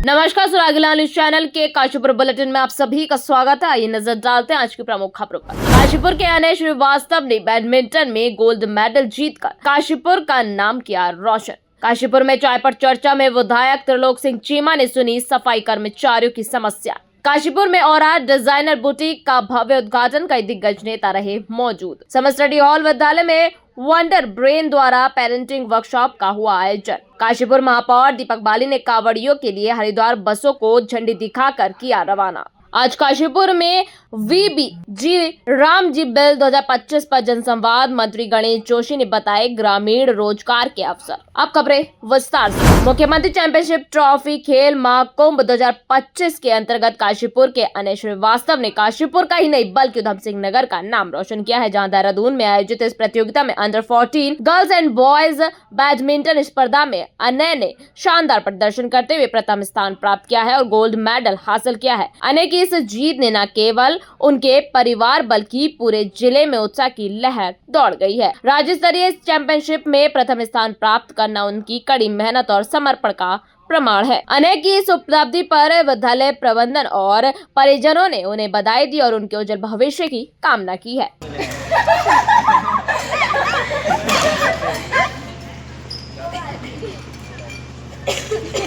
नमस्कार, सुरागीला news channel के Kashipur bulletin में आप सभी का स्वागत है। आइए नजर डालते हैं आज की प्रमुख खबरों पर। काशीपुर के अनय श्रीवास्तव ने बैडमिंटन में गोल्ड मेडल जीतकर काशीपुर का नाम किया रोशन। काशीपुर में चाय पर चर्चा में विधायक त्रिलोक सिंह चीमा ने सुनी सफाई कर्मचारियों की समस्या। काशीपुर में और डिजाइनर बुटीक का भव्य उद्घाटन कई दिग्गज नेता रहे मौजूद। समर स्टडी हॉल विद्यालय में वंडर ब्रेन द्वारा पेरेंटिंग वर्कशॉप का हुआ आयोजन। काशीपुर महापौर दीपक बाली ने कांवड़ियों के लिए हरिद्वार बसों को झंडी दिखाकर किया रवाना। आज काशीपुर में वीबीजी रामजी बिल 2025 पर जनसंवाद मंत्री गणेश जोशी ने बताए ग्रामीण रोजगार के अवसर। अब खबरें विस्तार से। मुख्यमंत्री चैंपियनशिप ट्रॉफी खेल महाकुंभ 2025 के अंतर्गत काशीपुर के अनय श्रीवास्तव ने काशीपुर का ही नहीं बल्कि उधम सिंह नगर का नाम रोशन किया है, जहां देहरादून में आयोजित इस प्रतियोगिता में under 14 girls and boys badminton स्पर्धा में अनय ने शानदार प्रदर्शन करते हुए प्रथम स्थान प्राप्त किया है और गोल्ड मेडल हासिल किया है। अनय की इस जीत ने न केवल उनके परिवार बल्कि पूरे जिले में उत्साह की लहर दौड़ गई है। राज्य स्तरीय चैंपियनशिप में प्रथम स्थान प्राप्त करना उनकी कड़ी मेहनत और समर्पण का प्रमाण है। अनय की इस उपलब्धि पर विद्यालय प्रबंधन और परिजनों ने उन्हें बधाई दी और उनके उज्जवल भविष्य की कामना की है।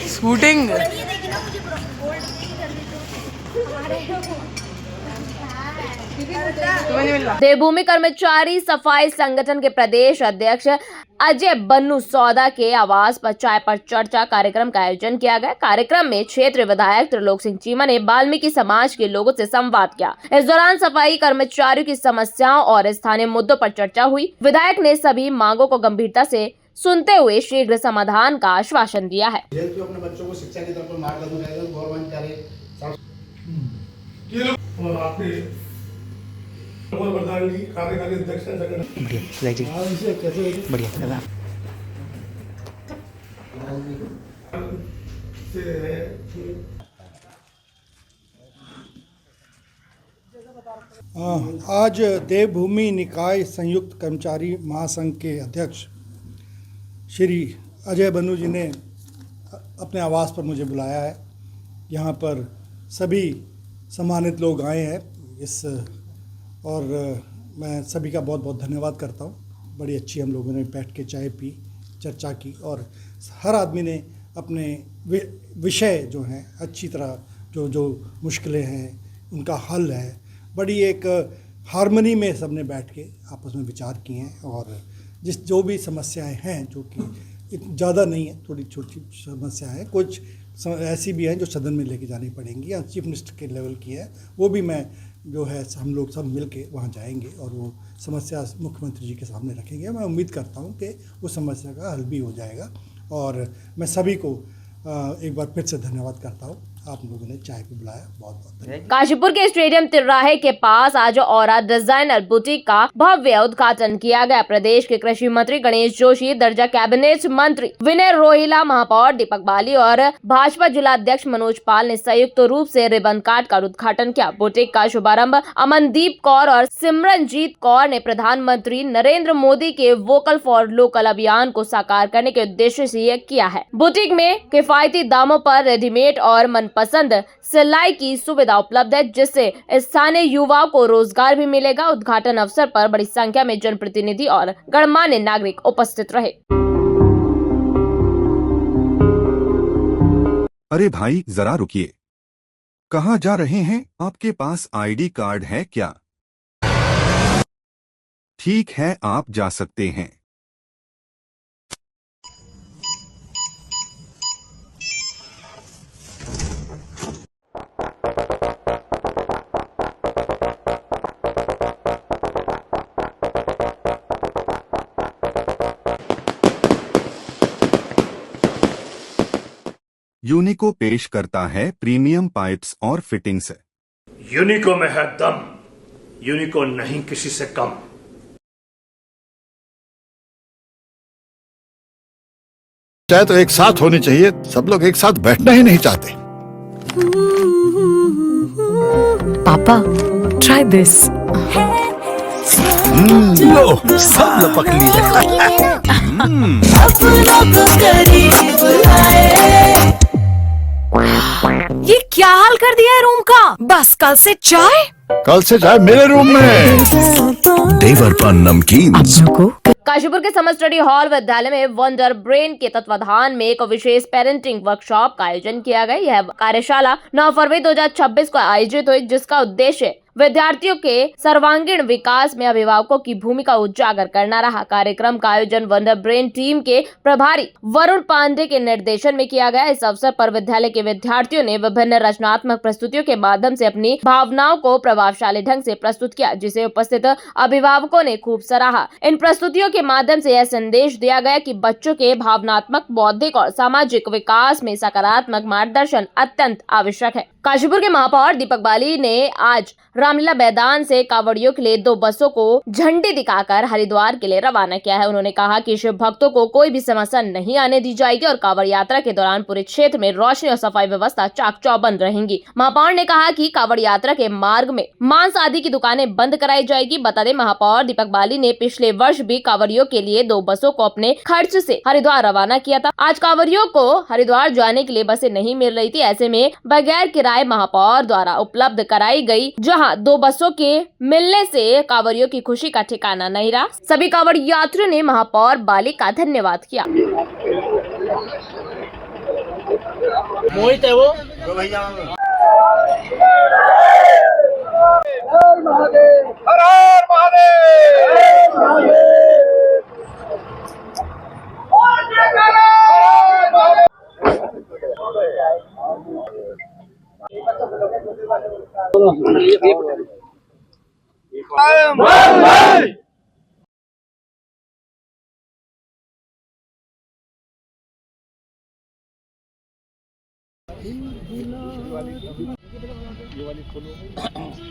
शूटिंग देवभूमि कर्मचारी सफाई संगठन के प्रदेश अध्यक्ष अजय बन्नू सौदा के आवास पर चाय पर चर्चा कार्यक्रम का आयोजन किया गया। कार्यक्रम में क्षेत्रीय विधायक त्रिलोक सिंह चीमा ने वाल्मीकि समाज के लोगों से संवाद किया। इस दौरान सफाई कर्मचारियों की समस्याओं और स्थानीय मुद्दों पर चर्चा हुई। विधायक ने सभी मांगों को गंभीरता से सुनते हुए शीघ्र समाधान का आश्वासन दिया है। अपने बच्चों को शिक्षा की तरफ मार्गदर्शन करें, गवर्नमेंट करे। प्रधान जी कार्यकारी अध्यक्ष बढ़िया आज देवभूमि निकाय संयुक्त कर्मचारी महासंघ के अध्यक्ष श्री अजय बन्नू जी ने अपने आवास पर मुझे बुलाया है। यहाँ पर सभी सम्मानित लोग आए हैं और मैं सभी का बहुत बहुत धन्यवाद करता हूँ। बड़ी अच्छी हम लोगों ने बैठ के चाय पी, चर्चा की और हर आदमी ने अपने विषय जो हैं अच्छी तरह जो मुश्किलें हैं उनका हल है, बड़ी एक हार्मनी में सबने बैठ के आपस में विचार किए हैं और जो भी समस्याएं हैं जो कि ज़्यादा नहीं है, थोड़ी छोटी समस्या है, कुछ ऐसी भी हैं जो सदन में लेके जानी पड़ेंगी या चीफ मिनिस्टर के लेवल की है, वो भी मैं जो है हम लोग सब मिल के वहाँ जाएंगे और वो समस्या मुख्यमंत्री जी के सामने रखेंगे। मैं उम्मीद करता हूँ कि उस समस्या का हल भी हो जाएगा और मैं सभी को एक बार फिर से धन्यवाद करता हूँ। आप लोगों ने चाय पे बुलाया, बहुत बहुत धन्यवाद। काशीपुर के स्टेडियम तिराहे के पास आज और डिजाइनर बुटीक का भव्य उद्घाटन किया गया। प्रदेश के कृषि मंत्री गणेश जोशी, दर्जा कैबिनेट मंत्री विनय रोहिला, महापौर दीपक बाली और भाजपा जिला अध्यक्ष मनोज पाल ने संयुक्त रूप से रिबन काट कर उद्घाटन किया। बुटीक का शुभारंभ अमनदीप कौर और सिमरनजीत कौर ने प्रधानमंत्री नरेंद्र मोदी के वोकल फॉर लोकल अभियान को साकार करने के उद्देश्य से किया है। बुटीक में किफायती दामों पर रेडीमेड और मनपसंद सिलाई की सुविधा उपलब्ध है, जिससे स्थानीय युवाओं को रोजगार भी मिलेगा। उद्घाटन अवसर पर बड़ी संख्या में जनप्रतिनिधि और गणमान्य नागरिक उपस्थित रहे। अरे भाई जरा रुकिए, कहाँ जा रहे हैं? आपके पास आईडी कार्ड है क्या? ठीक है, आप जा सकते हैं। यूनिको पेश करता है प्रीमियम पाइप्स और फिटिंग्स। यूनिको में है दम, यूनिको नहीं किसी से कम। चाहे तो एक साथ होनी चाहिए, सब लोग एक साथ बैठना ही नहीं चाहते। पापा, ट्राई दिस। लो, सब लपक लिए। अपनों को करीब बुलाए। ये क्या हाल कर दिया है रूम का? बस कल से चाय। कल से चाय मेरे रूम में। देवर पान नमकीन। अपनों को काशीपुर के समर स्टडी हॉल विद्यालय में वंडर ब्रेन के तत्वाधान में एक विशेष पेरेंटिंग वर्कशॉप का आयोजन किया गया। यह कार्यशाला 9 फरवरी 2026 को आयोजित हुई, जिसका उद्देश्य विद्यार्थियों के सर्वांगीण विकास में अभिभावकों की भूमिका उजागर करना रहा। कार्यक्रम का आयोजन वंडर ब्रेन टीम के प्रभारी वरुण पांडे के निर्देशन में किया गया। इस अवसर पर विद्यालय के विद्यार्थियों ने विभिन्न रचनात्मक प्रस्तुतियों के माध्यम से अपनी भावनाओं को प्रभावशाली ढंग से प्रस्तुत किया, जिसे उपस्थित अभिभावकों ने खूब सराहा। इन प्रस्तुतियों के माध्यम से यह संदेश दिया गया कि बच्चों के भावनात्मक, बौद्धिक और सामाजिक विकास में सकारात्मक मार्गदर्शन अत्यंत आवश्यक है। काशीपुर के महापौर दीपक बाली ने आज रामलीला मैदान से कांवड़ियों के लिए 2 बसों को झंडी दिखाकर हरिद्वार के लिए रवाना किया है। उन्होंने कहा कि शिव भक्तों को कोई भी समस्या नहीं आने दी जाएगी और कांवड़ यात्रा के दौरान पूरे क्षेत्र में रोशनी और सफाई व्यवस्था चाक चौबंद रहेंगी। महापौर ने कहा कि कांवड़ यात्रा के मार्ग में मांस आदि की दुकानें बंद कराई जाएगी। बता दें, महापौर दीपक बाली ने पिछले वर्ष भी कांवड़ियों के लिए 2 बसों को अपने खर्च से हरिद्वार रवाना किया था। आज कांवड़ियों को हरिद्वार जाने के लिए बसें नहीं मिल रही थी। ऐसे में बगैर किराए महापौर द्वारा उपलब्ध कराई गई, जहां 2 बसों के मिलने से कांवड़ियों की खुशी का ठिकाना नहीं रहा। सभी कांवड़ यात्रियों ने महापौर बाली का धन्यवाद किया। मोहित है वो भैया। हर हर महादेव।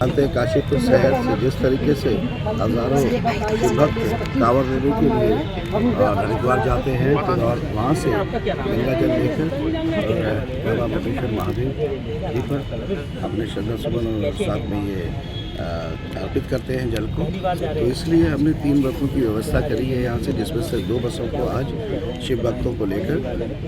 जानते हैं काशीपुर शहर से जिस तरीके से हजारों भक्त कांवड़ लेने के लिए हरिद्वार जाते हैं और वहाँ से गंगा जल लेकर बाबा बटेश्वर महादेव जी पर अपने श्रद्धा सुमन और साथ में ये अर्पित करते हैं जल को। तो इसलिए हमने 3 बसों की व्यवस्था करी है यहाँ से, जिसमें से 2 बसों को आज शिव भक्तों को लेकर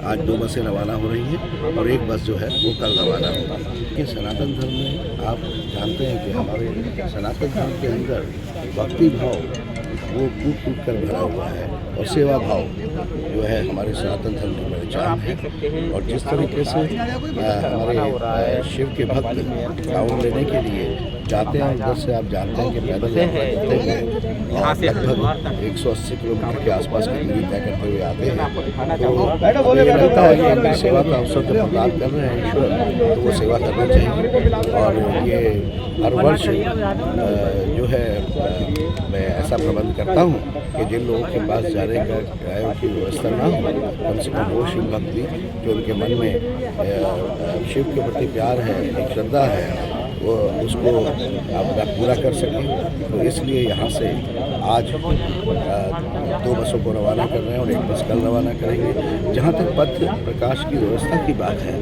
आज 2 बसें रवाना हो रही हैं और 1 बस जो है वो कल रवाना होगा। कि सनातन धर्म में आप जानते हैं कि हमारे सनातन धर्म के अंदर भक्ति भाव वो कूट कर भरा हुआ है और सेवा भाव जो है हमारे सनातन धर्म की पहचान है। और जिस तरीके से हमारे शिव के भक्त कांवड़ लेने के लिए जाते हैं, उधर से आप जानते हैं कि पैदल यात्रा करते हैं और लगभग 180 किलोमीटर के आसपास की दूरी तय करते हुए आते हैं। तो हमें ये लगता है कि अगर सेवा का अवसर जब प्रदान कर रहे हैं ईश्वर, तो वो सेवा करना चाहिए। और ये हर वर्ष जो है मैं ऐसा प्रबंध करता हूँ कि जिन लोगों के पास जाने का किराए की व्यवस्था ना हो, कम से कम वो शिव भक्त भी जो उनके मन में शिव के प्रति प्यार है, एक श्रद्धा है, वो उसको आप पूरा कर सकें। तो इसलिए यहाँ से आज 2 बसों को रवाना कर रहे हैं और 1 बस कल रवाना करेंगे। जहाँ तक पथ प्रकाश की व्यवस्था की बात है,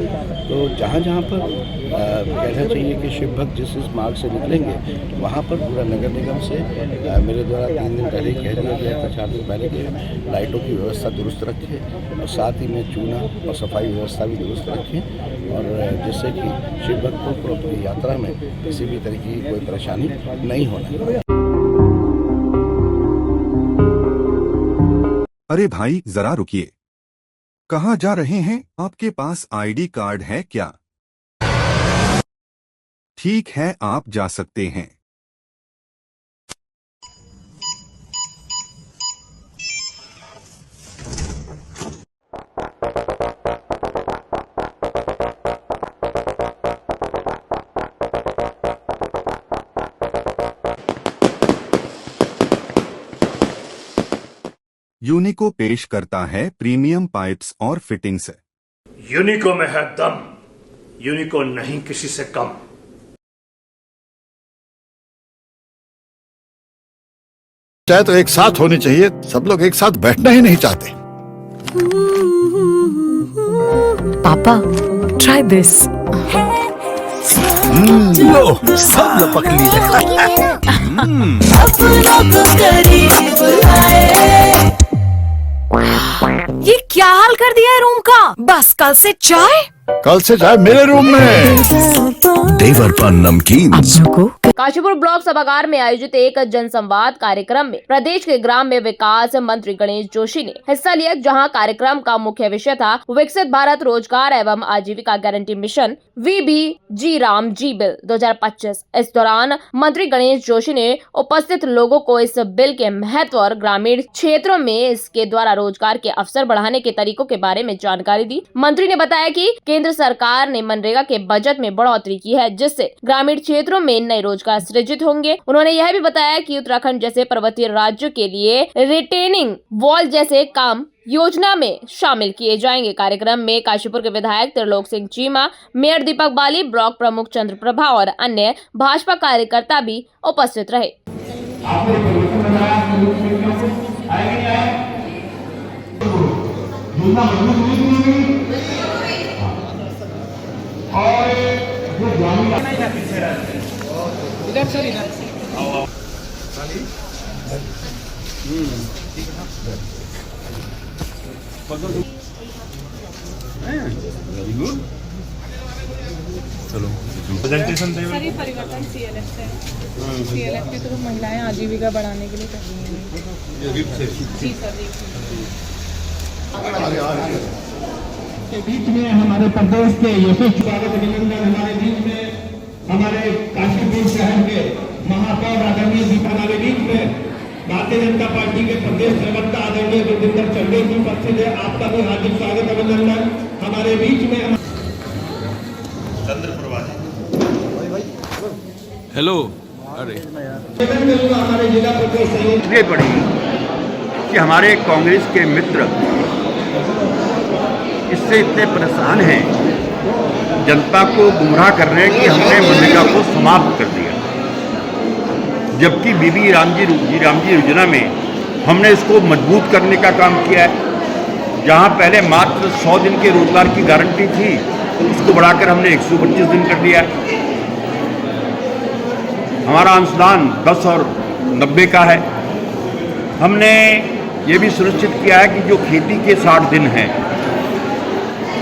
तो जहाँ जहाँ पर कहना चाहिए कि शिव भक्त जिस मार्ग से निकलेंगे, वहाँ पर पूरा नगर निगम से मेरे द्वारा 3 दिन पहले कह दिया गया था, 4 दिन पहले कि लाइटों की व्यवस्था दुरुस्त रखें और साथ ही में चूना और सफाई व्यवस्था भी दुरुस्त रखें, और जिससे कि शिव भक्तों को अपनी यात्रा में किसी भी तरीके की कोई परेशानी नहीं होना। अरे भाई जरा रुकिए, कहाँ जा रहे हैं? आपके पास आईडी कार्ड है क्या? ठीक है, आप जा सकते हैं। यूनिको पेश करता है प्रीमियम पाइप्स और फिटिंग्स। यूनिको में है दम, यूनिको नहीं किसी से कम। चाहे तो एक साथ होनी चाहिए, सब लोग एक साथ बैठना ही नहीं चाहते। पापा, try this. लो, सब लपक लिए। ये क्या हाल कर दिया है रूम का? बस कल से चाय। कल से चाय मेरे रूम में। देवर पान नमकीन काशीपुर ब्लॉक सभागार में आयोजित एक जनसंवाद कार्यक्रम में प्रदेश के ग्राम्य विकास मंत्री गणेश जोशी ने हिस्सा लिया, जहां कार्यक्रम का मुख्य विषय था विकसित भारत रोजगार एवं आजीविका guarantee mission VBG Ram ji bill 2025। इस दौरान मंत्री गणेश जोशी ने उपस्थित लोगों को इस बिल के महत्व और ग्रामीण क्षेत्रों में इसके द्वारा रोजगार के अवसर बढ़ाने के तरीकों के बारे में जानकारी दी। मंत्री ने बताया कि केंद्र सरकार ने मनरेगा के बजट में बढ़ोतरी की है, जिससे ग्रामीण क्षेत्रों में नए रोजगार सृजित होंगे। उन्होंने यह भी बताया कि उत्तराखंड जैसे पर्वतीय राज्यों के लिए रिटेनिंग वॉल जैसे काम योजना में शामिल किए जाएंगे। कार्यक्रम में काशीपुर के विधायक त्रिलोक सिंह चीमा, मेयर दीपक बाली, ब्लॉक प्रमुख चंद्र प्रभा और अन्य भाजपा कार्यकर्ता भी उपस्थित रहे। सारी परिवर्तन CLF से CLF के थ्रू महिलाएं आजीविका बढ़ाने के लिए कर रही हैं। जी सर। के बीच में हमारे प्रदेश के यशस्वी स्वागत अभिनंदन हमारे बीच में हमारे काशीपुर शहर के महापौर आदरणीय जी हमारे बीच में भारतीय जनता पार्टी के प्रदेश प्रवक्ता आदरणीय गुरविंदर चंदेल जी उपस्थित है। आपका भी हार्दिक स्वागत अभिनंदन। हमारे बीच में चंद्र प्रभा हेलो। अरे हमारे जिला प्रदेश इसलिए पड़ी कि हमारे कांग्रेस के मित्र इससे इतने परेशान हैं, जनता को गुमराह कर रहे हैं कि हमने मनरेगा को समाप्त कर दिया, जबकि बीबी राम जी योजना में हमने इसको मजबूत करने का काम किया है। जहां पहले मात्र 100 दिन के रोजगार की गारंटी थी, उसको बढ़ाकर हमने 125 दिन कर दिया है। हमारा अंशदान 10 और 90 का है। हमने ये भी सुनिश्चित किया है कि जो खेती के 60 दिन हैं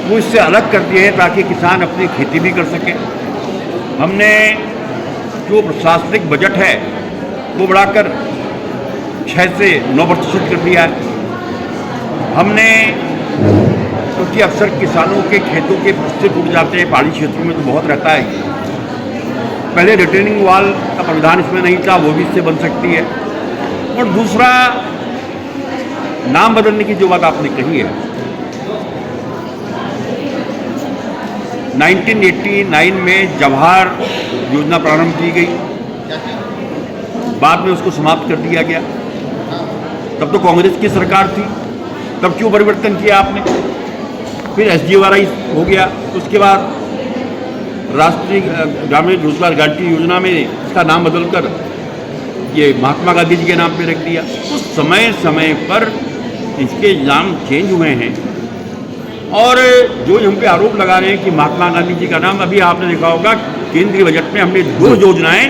वो इससे अलग कर दिए हैं ताकि किसान अपनी खेती भी कर सके। हमने जो प्रशासनिक बजट है वो बढ़ाकर 6 से 9% कर दिया है। हमने क्योंकि अक्सर किसानों के खेतों के पत्ते टूट जाते हैं, पहाड़ी क्षेत्रों में तो बहुत रहता है, पहले रिटेनिंग वॉल का प्रावधान इसमें नहीं था, वो भी इससे बन सकती है। और दूसरा, नाम बदलने की जो बात आपने कही है, 1989 में जवाहर योजना प्रारंभ की गई, बाद में उसको समाप्त कर दिया गया। तब तो कांग्रेस की सरकार थी, तब क्यों परिवर्तन किया आपने? फिर SGRI हो गया, उसके बाद राष्ट्रीय ग्रामीण रोजगार गारंटी योजना में इसका नाम बदलकर ये महात्मा गांधी जी के नाम पे रख दिया। तो समय समय पर इसके नाम चेंज हुए हैं और जो हम पे आरोप लगा रहे हैं कि महात्मा गांधी जी का नाम, अभी आपने देखा होगा केंद्रीय बजट में हमने 2 योजनाएं,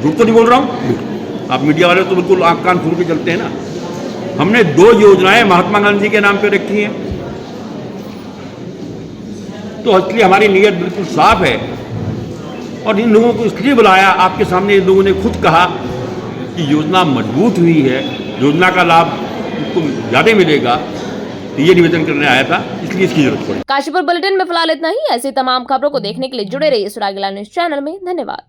झूठ तो नहीं बोल रहा हूँ, आप मीडिया वाले तो बिल्कुल आँख कान खोल के चलते हैं ना, हमने 2 योजनाएं महात्मा गांधी जी के नाम पे रखी हैं। तो इसलिए हमारी नीयत बिल्कुल साफ है और इन लोगों को इसलिए बुलाया, आपके सामने इन लोगों ने खुद कहा कि योजना मजबूत हुई है, योजना का लाभ उनको ज़्यादा मिलेगा, तो ये निवेदन करने आया था, इसलिए इसकी जरूरत पड़ी। काशीपुर बुलेटिन में फिलहाल इतना ही। ऐसी तमाम खबरों को देखने के लिए जुड़े रहिए सुरागीलाल न्यूज चैनल में। धन्यवाद।